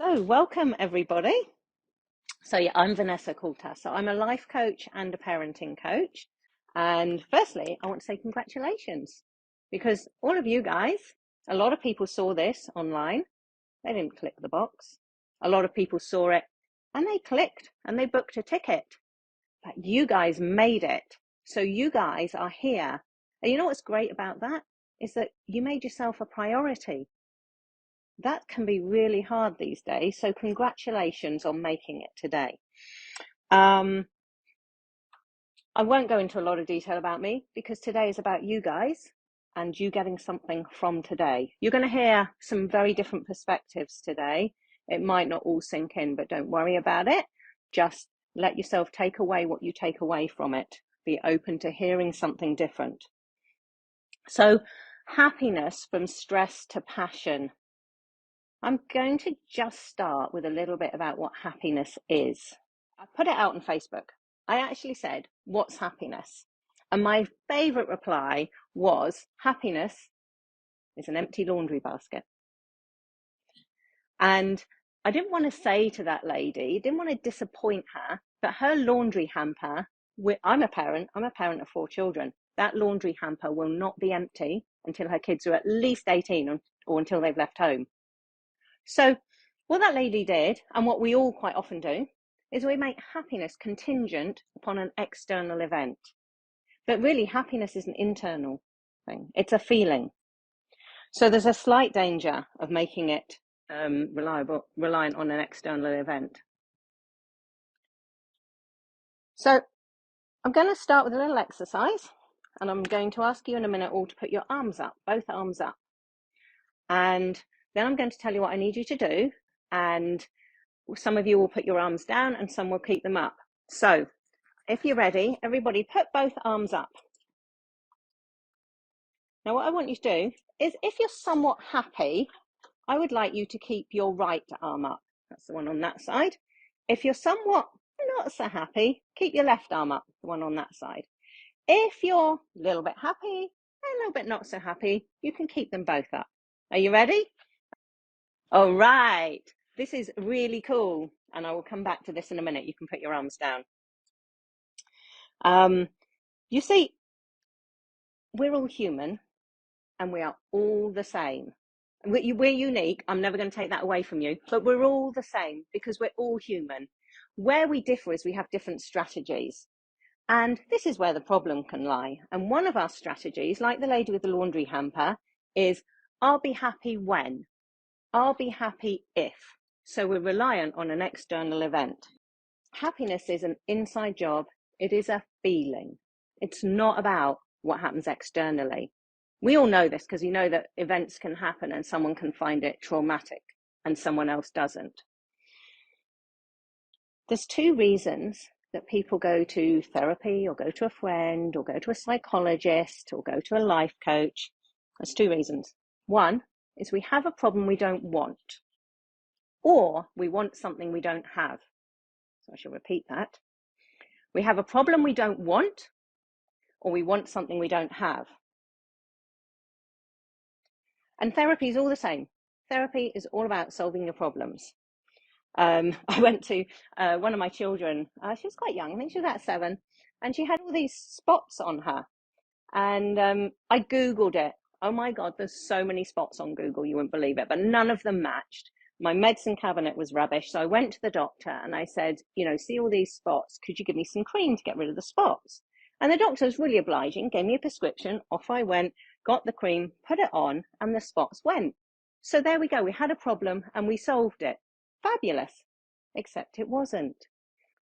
So, welcome everybody. So, yeah, I'm Vanessa Coulter. So, I'm a life coach and a parenting coach. And firstly, I want to say congratulations because all of you guys, a lot of people saw this online. They didn't click the box. A lot of people saw it and they clicked and they booked a ticket. But you guys made it. So, you guys are here. And you know what's great about that is that you made yourself a priority. That can be really hard these days. So congratulations on making it today. I won't go into a lot of detail about me because today is about you guys and you getting something from today. You're going to hear some very different perspectives today. It might not all sink in, but don't worry about it. Just let yourself take away what you take away from it. Be open to hearing something different. So, happiness from stress to passion. I'm going to just start with a little bit about what happiness is. I put it out on Facebook. I actually said, what's happiness? And my favorite reply was, happiness is an empty laundry basket. And I didn't want to say to that lady, didn't want to disappoint her, but her laundry hamper, I'm a parent of 4 children. That laundry hamper will not be empty until her kids are at least 18 or until they've left home. So what that lady did, and what we all quite often do, is we make happiness contingent upon an external event. But really, happiness is an internal thing. It's a feeling. So there's a slight danger of making it reliant on an external event. So I'm going to start with a little exercise, and I'm going to ask you in a minute all to put your arms up, both arms up. And then I'm going to tell you what I need you to do, and some of you will put your arms down and some will keep them up. So if you're ready, everybody put both arms up. Now what I want you to do is, if you're somewhat happy, I would like you to keep your right arm up. That's the one on that side. If you're somewhat not so happy, keep your left arm up, the one on that side. If you're a little bit happy, a little bit not so happy, you can keep them both up. Are you ready? All right. This is really cool. And I will come back to this in a minute. You can put your arms down. You see, we're all human and we are all the same. We're unique. I'm never going to take that away from you, but we're all the same because we're all human. Where we differ is we have different strategies. And this is where the problem can lie. And one of our strategies, like the lady with the laundry hamper, is I'll be happy when, I'll be happy if. So we're reliant on an external event. Happiness is an inside job. It is a feeling. It's not about what happens externally. We all know this because you know that events can happen and someone can find it traumatic and someone else doesn't. There's 2 reasons that people go to therapy or go to a friend or go to a psychologist or go to a life coach. There's 2 reasons. One is we have a problem we don't want, or we want something we don't have. So I shall repeat that. We have a problem we don't want, or we want something we don't have. And therapy is all the same. Therapy is all about solving your problems. I went to one of my children. She was quite young. I think she was about 7. And she had all these spots on her. And I Googled it. Oh my God, there's so many spots on Google, you wouldn't believe it. But none of them matched. My medicine cabinet was rubbish. So I went to the doctor and I said, see all these spots. Could you give me some cream to get rid of the spots? And the doctor was really obliging, gave me a prescription. Off I went, got the cream, put it on, and the spots went. So there we go. We had a problem and we solved it. Fabulous. Except it wasn't.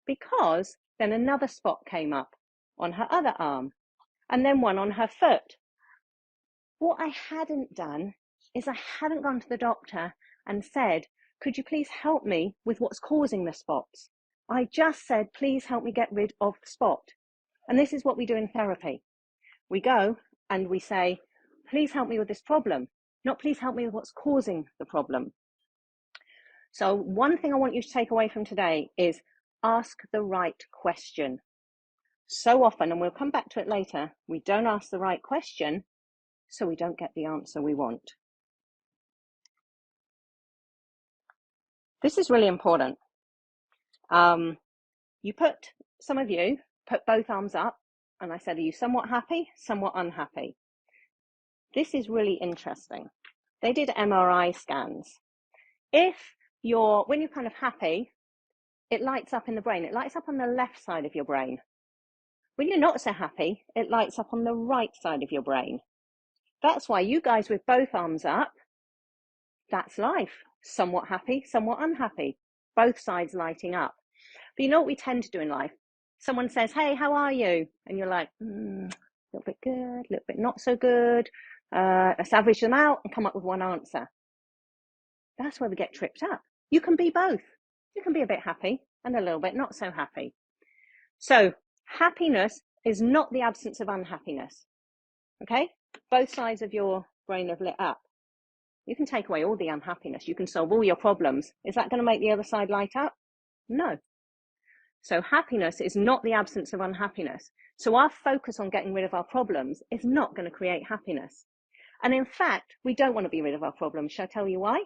Because then another spot came up on her other arm and then one on her foot. What I hadn't done is I hadn't gone to the doctor and said, could you please help me with what's causing the spots? I just said, please help me get rid of the spot. And this is what we do in therapy. We go and we say, please help me with this problem, not please help me with what's causing the problem. So one thing I want you to take away from today is ask the right question. So often, and we'll come back to it later, we don't ask the right question, so we don't get the answer we want. This is really important. Some of you put both arms up, and I said, are you somewhat happy, somewhat unhappy? This is really interesting. They did MRI scans. When you're kind of happy, it lights up in the brain. It lights up on the left side of your brain. When you're not so happy, it lights up on the right side of your brain. That's why you guys with both arms up, that's life. Somewhat happy, somewhat unhappy. Both sides lighting up. But you know what we tend to do in life? Someone says, hey, how are you? And you're like, a little bit good, a little bit not so good. Let's average them out and come up with one answer. That's where we get tripped up. You can be both. You can be a bit happy and a little bit not so happy. So happiness is not the absence of unhappiness. Okay? Both sides of your brain have lit up. You can take away all the unhappiness. You can solve all your problems. Is that going to make the other side light up? No. So happiness is not the absence of unhappiness. So our focus on getting rid of our problems is not going to create happiness. And in fact, we don't want to be rid of our problems. Shall I tell you why?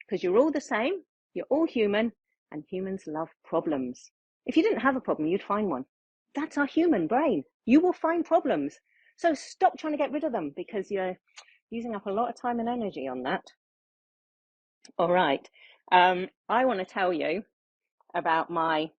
Because you're all the same, you're all human, and humans love problems. If you didn't have a problem, you'd find one. That's our human brain. You will find problems. So stop trying to get rid of them because you're using up a lot of time and energy on that. All right. I want to tell you about my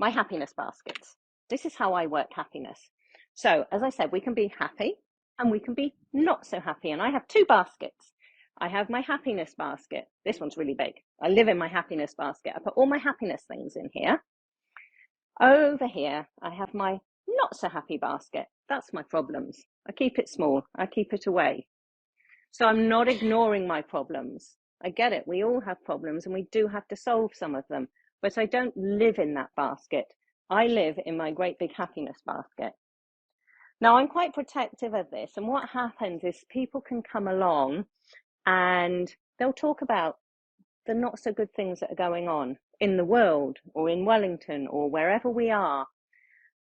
happiness baskets. This is how I work happiness. So as I said, we can be happy and we can be not so happy. And I have two baskets. I have my happiness basket. This one's really big. I live in my happiness basket. I put all my happiness things in here. Over here, I have my not so happy basket. That's my problems. I keep it small. I keep it away. So I'm not ignoring my problems. I get it. We all have problems and we do have to solve some of them. But I don't live in that basket. I live in my great big happiness basket. Now, I'm quite protective of this. And what happens is people can come along and they'll talk about the not so good things that are going on in the world or in Wellington or wherever we are.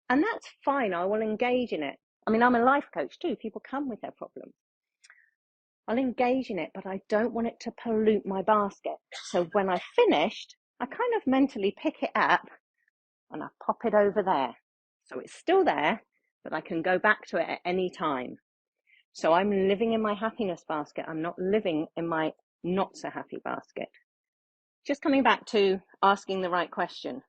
And that's fine. I will engage in it. I mean, I'm a life coach too. People come with their problems. I'll engage in it, but I don't want it to pollute my basket. So when I've finished, I kind of mentally pick it up and I pop it over there. So it's still there, but I can go back to it at any time. So I'm living in my happiness basket. I'm not living in my not so happy basket. Just coming back to asking the right question.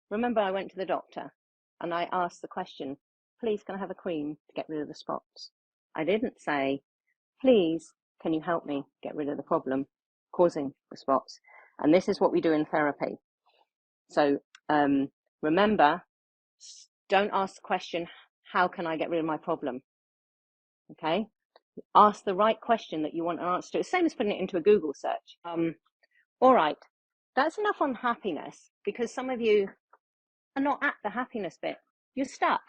Remember, I went to the doctor and I asked the question, please, can I have a cream to get rid of the spots? I didn't say, please, can you help me get rid of the problem causing the spots? And this is what we do in therapy. So remember, don't ask the question, how can I get rid of my problem? Okay? Ask the right question that you want an answer to. It's the same as putting it into a Google search. All right, that's enough on happiness because some of you are not at the happiness bit. You're stuck.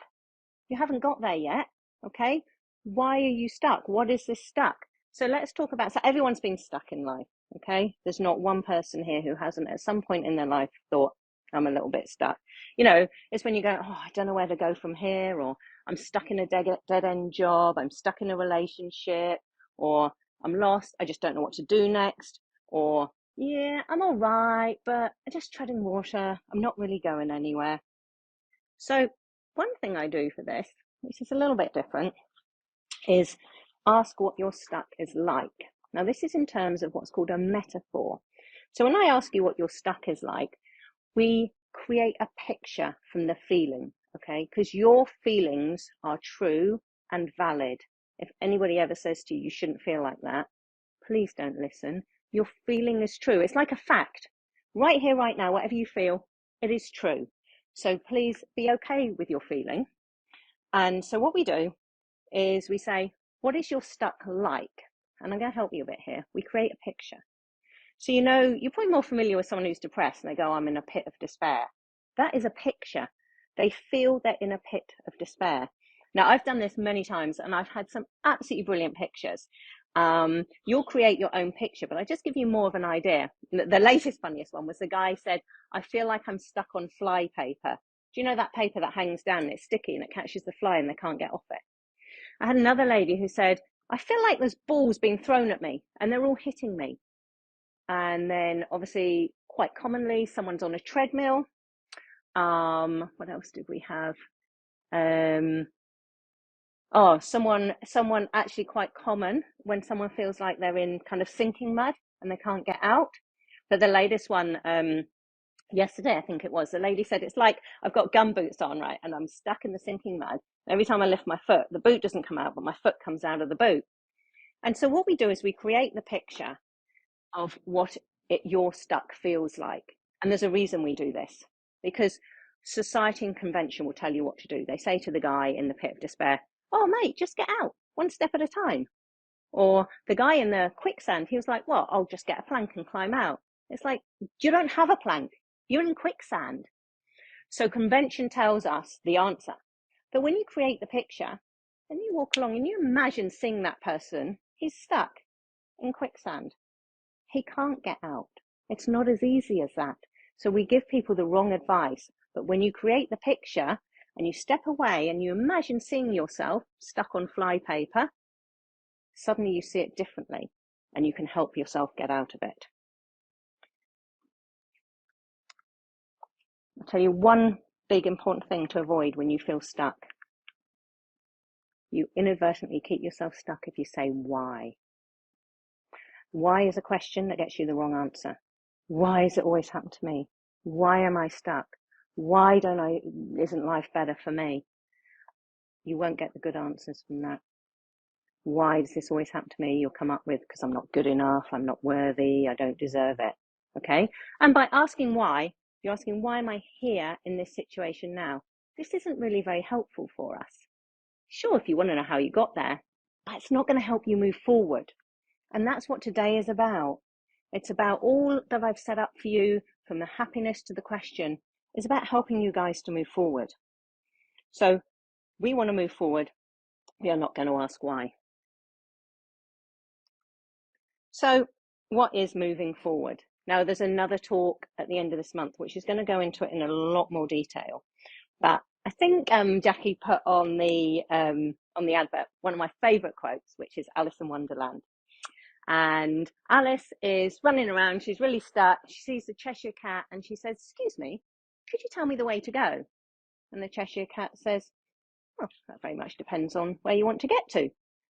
You haven't got there yet. Okay? Why are you stuck? What is this stuck? So let's talk about, so everyone's been stuck in life. Okay? There's not one person here who hasn't at some point in their life thought, I'm a little bit stuck. You know, it's when you go, oh, I don't know where to go from here, or I'm stuck in a dead end job, I'm stuck in a relationship, or I'm lost, I just don't know what to do next, or yeah, I'm all right, but I'm just treading water, I'm not really going anywhere. So one thing I do for this, which is a little bit different, is ask what your stuck is like. Now, this is in terms of what's called a metaphor. So when I ask you what your stuck is like, we create a picture from the feeling, okay? Because your feelings are true and valid. If anybody ever says to you, you shouldn't feel like that, please don't listen. Your feeling is true. It's like a fact. Right here, right now, whatever you feel, it is true. So please be okay with your feeling. And so what we do is we say, what is your stuck like? And I'm going to help you a bit here. We create a picture. So, you know, you're probably more familiar with someone who's depressed and they go, I'm in a pit of despair. That is a picture. They feel they're in a pit of despair. Now, I've done this many times and I've had some absolutely brilliant pictures. You'll create your own picture, but I just give you more of an idea. The latest, funniest one was the guy said, I feel like I'm stuck on fly paper. Do you know that paper that hangs down and it's sticky and it catches the fly and they can't get off it? I had another lady who said, I feel like there's balls being thrown at me and they're all hitting me. And then obviously quite commonly, someone's on a treadmill. What else did we have? Someone actually quite common when someone feels like they're in kind of sinking mud and they can't get out. But the latest one, yesterday, I think it was, the lady said, it's like I've got gum boots on, right? And I'm stuck in the sinking mud. Every time I lift my foot, the boot doesn't come out, but my foot comes out of the boot. And so what we do is we create the picture of what your stuck feels like. And there's a reason we do this, because society and convention will tell you what to do. They say to the guy in the pit of despair, oh, mate, just get out, one step at a time. Or the guy in the quicksand, he was like, what? I'll just get a plank and climb out. It's like, you don't have a plank. You're in quicksand. So convention tells us the answer. But when you create the picture and you walk along and you imagine seeing that person, he's stuck in quicksand. He can't get out. It's not as easy as that. So we give people the wrong advice. But when you create the picture and you step away and you imagine seeing yourself stuck on flypaper, suddenly you see it differently and you can help yourself get out of it. I'll tell you one big important thing to avoid when you feel stuck. You inadvertently keep yourself stuck if you say why. Why is a question that gets you the wrong answer. Why does it always happen to me? Why am I stuck? Why isn't life better for me? You won't get the good answers from that. Why does this always happen to me? You'll come up with, because I'm not good enough, I'm not worthy, I don't deserve it. Okay? And by asking why, you're asking, why am I here in this situation now? This isn't really very helpful for us. Sure, if you want to know how you got there, but it's not going to help you move forward. And that's what today is about. It's about all that I've set up for you, from the happiness to the question, is about helping you guys to move forward. So we want to move forward. We are not going to ask why. So what is moving forward? Now, there's another talk at the end of this month, which is going to go into it in a lot more detail. But I think Jackie put on the advert one of my favourite quotes, which is Alice in Wonderland. And Alice is running around. She's really stuck. She sees the Cheshire Cat and she says, excuse me, could you tell me the way to go? And the Cheshire Cat says, well, that very much depends on where you want to get to.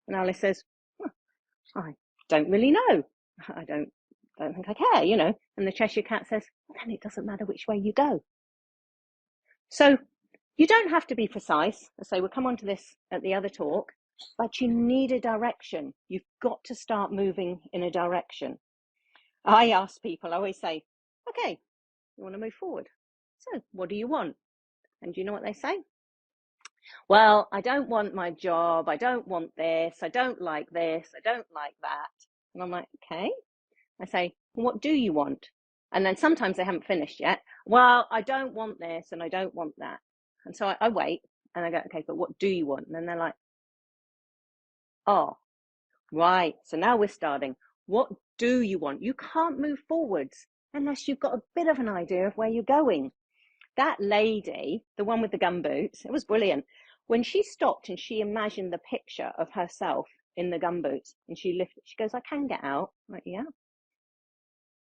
And Alice says, well, I don't really know. I don't think I care, you know. And the Cheshire Cat says, well, then it doesn't matter which way you go. So you don't have to be precise. So we'll come on to this at the other talk, but you need a direction. You've got to start moving in a direction. I ask people, I always say, okay, you want to move forward. So what do you want? And do you know what they say? Well, I don't want my job. I don't want this. I don't like this. I don't like that. And I'm like, okay. I say, well, what do you want? And then sometimes they haven't finished yet. Well, I don't want this and I don't want that. And so I wait and I go, okay, but what do you want? And then they're like, oh, right. So now we're starting. What do you want? You can't move forwards unless you've got a bit of an idea of where you're going. That lady, the one with the gum boots, it was brilliant. When she stopped and she imagined the picture of herself in the gum boots and she lifted, she goes, I can get out. I'm like, yeah.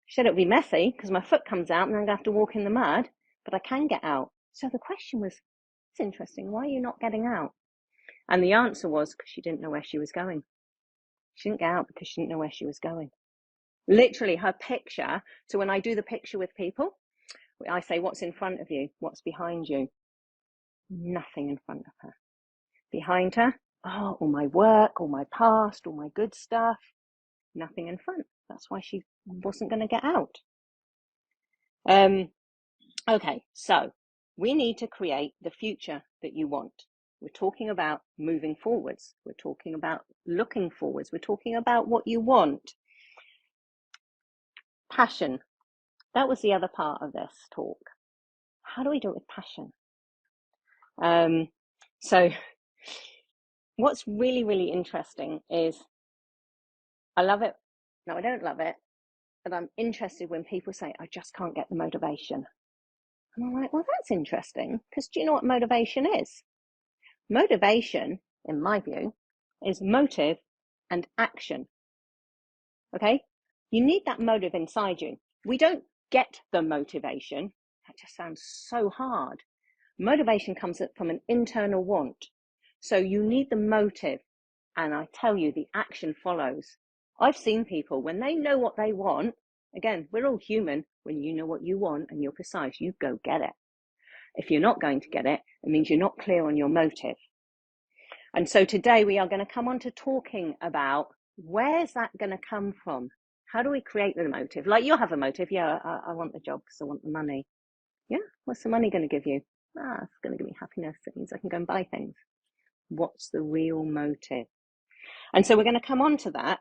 She said it'll be messy because my foot comes out and I'm going to have to walk in the mud, but I can get out. So the question was, it's interesting, why are you not getting out? And the answer was because she didn't know where she was going. She didn't get out because she didn't know where she was going. Literally her picture. So when I do the picture with people, I say, what's in front of you? What's behind you? Nothing in front of her. Behind her, oh, all my work, all my past, all my good stuff. Nothing in front. That's why she wasn't going to get out. Okay, so we need to create the future that you want. We're talking about moving forwards. We're talking about looking forwards. We're talking about what you want. Passion. That was the other part of this talk. How do we do it with passion? So what's really, really interesting is I love it. No, I don't love it. But I'm interested when people say, I just can't get the motivation. And I'm like, well, that's interesting, because do you know what motivation is? Motivation, in my view, is motive and action. Okay? You need that motive inside you. We don't get the motivation. That just sounds so hard. Motivation comes from an internal want. So you need the motive. And I tell you, the action follows. I've seen people, when they know what they want, again, we're all human. When you know what you want and you're precise, you go get it. If you're not going to get it, it means you're not clear on your motive. And so today we are going to come on to talking about, where's that going to come from? How do we create the motive? Like, you'll have a motive. Yeah, I want the job because I want the money. Yeah, what's the money going to give you? It's going to give me happiness. It means I can go and buy things. What's the real motive? And so we're going to come on to that.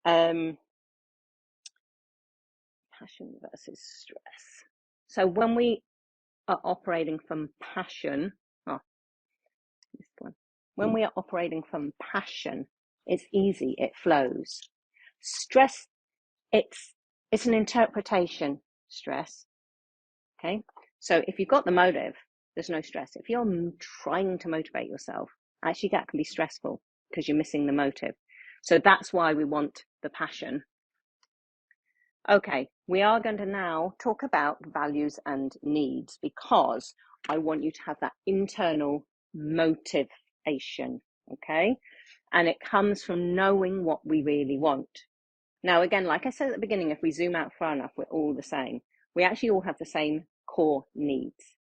Passion versus stress. So when we are operating from passion, this one. When we are operating from passion, it's easy, it flows. Stress, it's an interpretation, stress. Okay, so if you've got the motive, there's no stress. If you're trying to motivate yourself, actually that can be stressful because you're missing the motive. So that's why we want the passion. Okay, we are going to now talk about values and needs, because I want you to have that internal motivation, okay? And it comes from knowing what we really want. Now, again, like I said at the beginning, if we zoom out far enough, we're all the same. We actually all have the same core needs.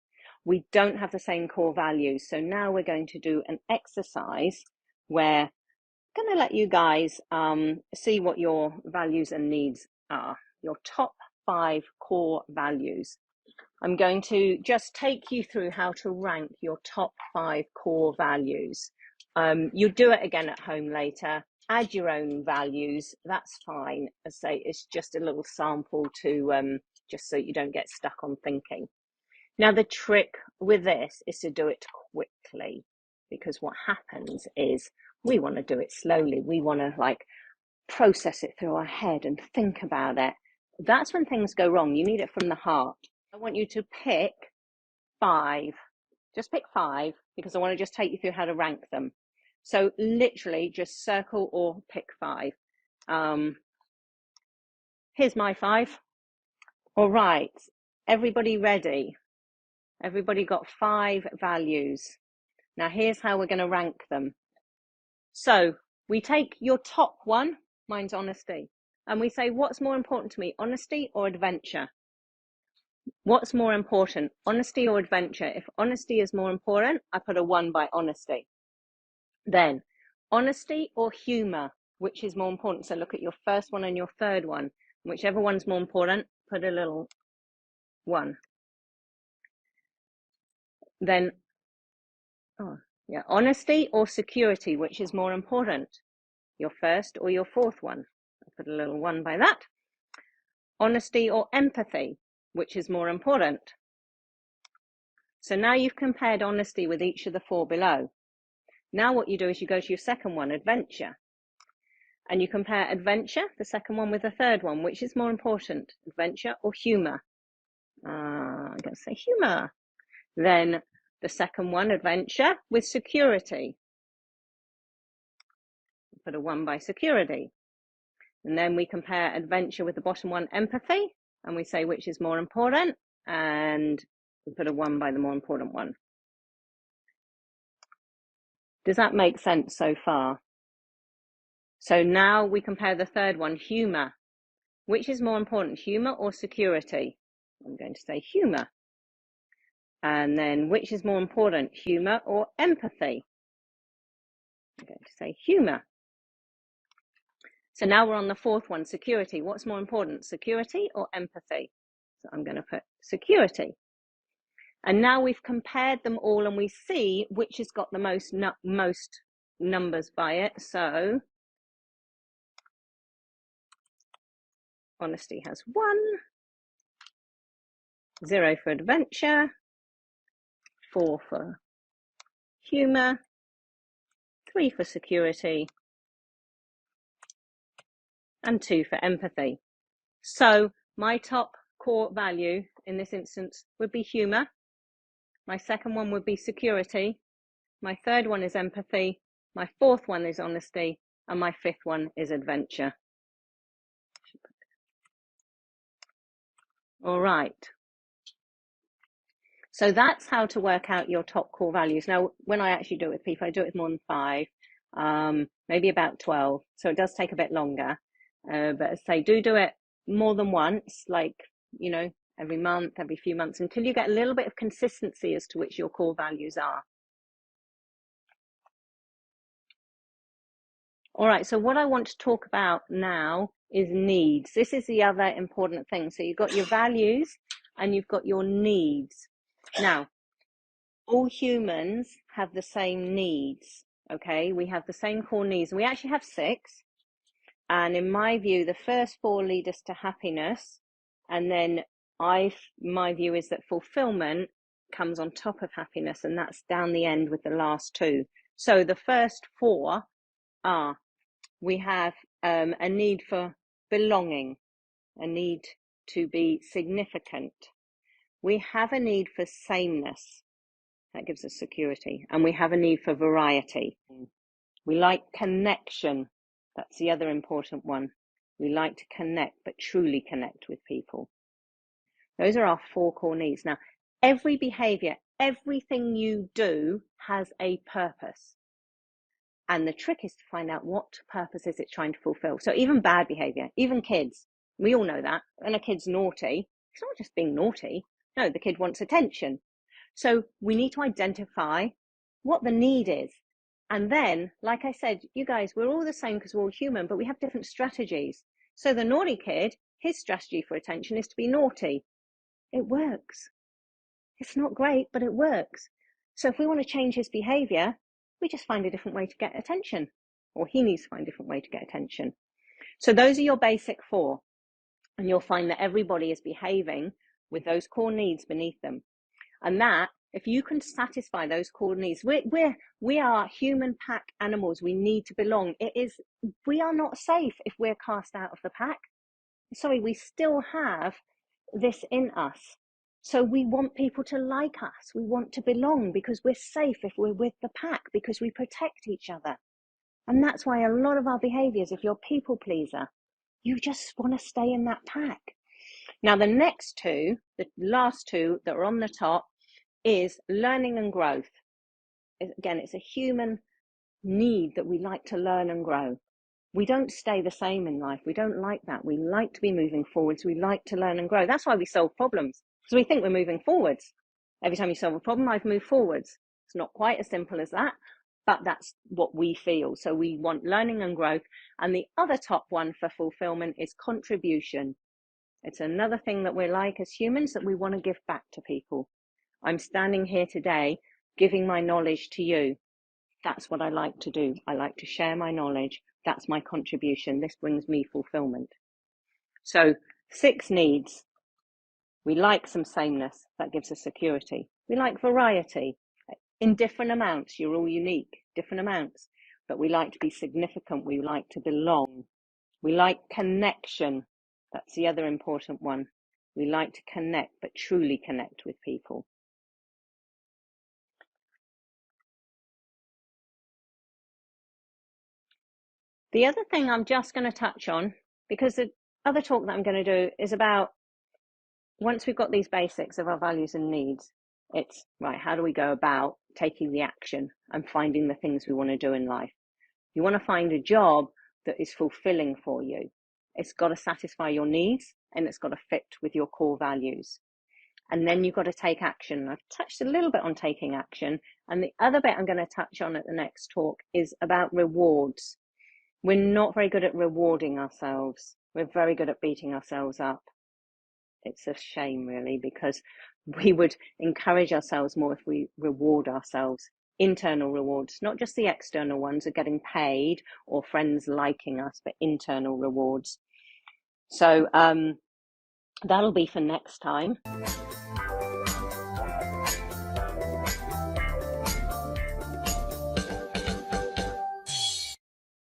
We don't have the same core values. So now we're going to do an exercise where I'm going to let you guys see what your values and needs are, your top 5 core values. I'm going to just take you through how to rank your top 5 core values. You'll do it again at home later. Add your own values. That's fine. As I say, it's just a little sample to just so you don't get stuck on thinking. Now, the trick with this is to do it quickly, because what happens is we want to do it slowly. We want to process it through our head and think about it. That's when things go wrong. You need it from the heart. I want you to pick 5. Just pick 5, because I want to just take you through how to rank them. So literally just circle or pick 5. Here's my 5. All right, everybody ready? Everybody got 5 values. Now here's how we're going to rank them. So we take your top one, mine's honesty, and we say, what's more important to me, honesty or adventure? What's more important, honesty or adventure? If honesty is more important, I put a 1 by honesty. Then honesty or humor, which is more important? So look at your first one and your third one. Whichever one's more important, put a little 1. Then, honesty or security, which is more important? Your first or your fourth one? I put a little 1 by that. Honesty or empathy, which is more important? So now you've compared honesty with each of the 4 below. Now what you do is you go to your second one, adventure. And you compare adventure, the second one, with the third one. Which is more important, adventure or humor? I'm going to say humor. Then the second one, adventure, with security. Put a 1 by security. And then we compare adventure with the bottom one, empathy. And we say which is more important. And we put a 1 by the more important one. Does that make sense so far? So now we compare the third one, humor. Which is more important, humor or security? I'm going to say humor. And then which is more important, humor or empathy? I'm going to say humor. So now we're on the fourth one, security. What's more important, security or empathy? So I'm going to put security. And now we've compared them all and we see which has got the most numbers by it. So honesty has 1, 0 for adventure, 4 for humor, 3 for security, and 2 for empathy. So my top core value in this instance would be humor. My second one would be security. My third one is empathy. My fourth one is honesty. And my fifth one is adventure. All right. So that's how to work out your top core values. Now, when I actually do it with people, I do it with more than 5, maybe about 12. So it does take a bit longer. But as I say, do it more than once, like, you know, every month, every few months, until you get a little bit of consistency as to which your core values are. All right, so what I want to talk about now is needs. This is the other important thing. So you've got your values and you've got your needs. Now, all humans have the same needs, okay? We have the same core needs. We actually have 6. And in my view, the first 4 lead us to happiness. And then my view is that fulfillment comes on top of happiness, and that's down the end with the last 2. So the first 4 are, we have a need for belonging, a need to be significant. We have a need for sameness. That gives us security. And we have a need for variety. We like connection. That's the other important one. We like to connect, but truly connect with people. Those are our 4 core needs. Now, every behavior, everything you do has a purpose. And the trick is to find out what purpose is it trying to fulfill. So even bad behavior, even kids, we all know that. When a kid's naughty, it's not just being naughty. No, the kid wants attention. So we need to identify what the need is. And then, like I said, you guys, we're all the same because we're all human, but we have different strategies. So the naughty kid, his strategy for attention is to be naughty. It works. It's not great, but it works. So if we want to change his behavior, we just find a different way to get attention, or he needs to find a different way to get attention. So those are your basic 4. And you'll find that everybody is behaving with those core needs beneath them. And that, if you can satisfy those core needs, we are human pack animals. We need to belong. We are not safe if we're cast out of the pack. Sorry, we still have this in us. So we want people to like us. We want to belong because we're safe if we're with the pack, because we protect each other. And that's why a lot of our behaviors, if you're a people pleaser, you just want to stay in that pack. Now, the next 2, the last 2 that are on the top, is learning and growth. Again, it's a human need that we like to learn and grow. We don't stay the same in life. We don't like that. We like to be moving forwards. We like to learn and grow. That's why we solve problems, because we think we're moving forwards. Every time you solve a problem, I've moved forwards. It's not quite as simple as that, but that's what we feel. So we want learning and growth. And the other top one for fulfillment is contribution. It's another thing that we're like as humans, that we want to give back to people. I'm standing here today giving my knowledge to you. That's what I like to do. I like to share my knowledge. That's my contribution. This brings me fulfillment. So 6 needs. We like some sameness. That gives us security. We like variety in different amounts. You're all unique, different amounts. But we like to be significant. We like to belong. We like connection. That's the other important one. We like to connect, but truly connect with people. The other thing I'm just going to touch on, because the other talk that I'm going to do is about, once we've got these basics of our values and needs, it's right, how do we go about taking the action and finding the things we want to do in life? You want to find a job that is fulfilling for you. It's got to satisfy your needs, and it's got to fit with your core values. And then you've got to take action. I've touched a little bit on taking action. And the other bit I'm going to touch on at the next talk is about rewards. We're not very good at rewarding ourselves. We're very good at beating ourselves up. It's a shame, really, because we would encourage ourselves more if we reward ourselves. Internal rewards, not just the external ones of getting paid or friends liking us, but internal rewards. So that'll be for next time.